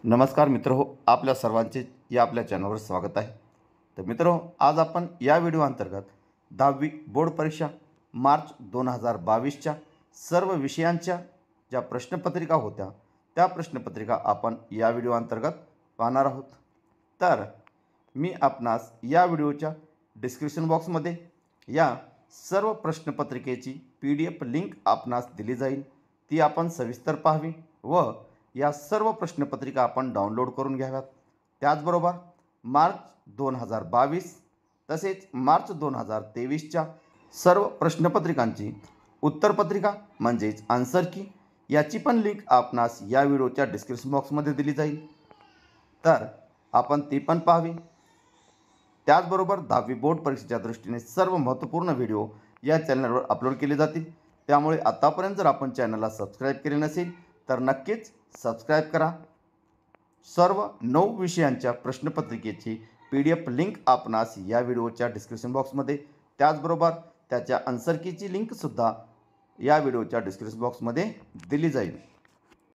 नमस्कार मित्रहो, आपल्या सर्वांचे या आपल्या चॅनलवर स्वागत आहे। तर मित्रहो, आज आपण या व्हिडिओ अंतर्गत 10वी बोर्ड परीक्षा मार्च 2022च्या सर्व विषयांच्या ज्या प्रश्नपत्रिका होत्या त्या प्रश्नपत्रिका आपण या व्हिडिओ अंतर्गत पाहणार आहोत। तर मी आपणास या व्हिडिओच्या डिस्क्रिप्शन बॉक्समध्ये या सर्व प्रश्नपत्रिकेची PDF लिंक आपणास दिली जाईल, ती आपण सविस्तर पाहावी व या सर्व प्रश्नपत्रिका आपण डाउनलोड करून घ्याव्यात। त्याचबरोबर मार्च 2022 तसेच मार्च 2023च्या सर्व प्रश्नपत्रिकांची उत्तरपत्रिका म्हणजेच आन्सर की याची पण लिंक आपणास या व्हिडिओच्या डिस्क्रिप्शन बॉक्समध्ये दिली जाईल, तर आपण ती पण पाहावी। त्याचबरोबर 10वी बोर्ड परीक्षेच्या दृष्टीने सर्व महत्त्वपूर्ण व्हिडिओ या चॅनलवर अपलोड केले जातील, त्यामुळे आतापर्यंत जर आपण चॅनलला सबस्क्राईब केले नसेल तर नक्कीच सबस्क्राईब करा। सर्व 9 विषयांच्या प्रश्नपत्रिकेची PDF लिंक आपणास या व्हिडिओच्या डिस्क्रिप्शन बॉक्समध्ये, त्याचबरोबर त्याच्या आन्सर कीची लिंकसुद्धा या व्हिडिओच्या डिस्क्रिप्शन बॉक्समध्ये दिली जाईल।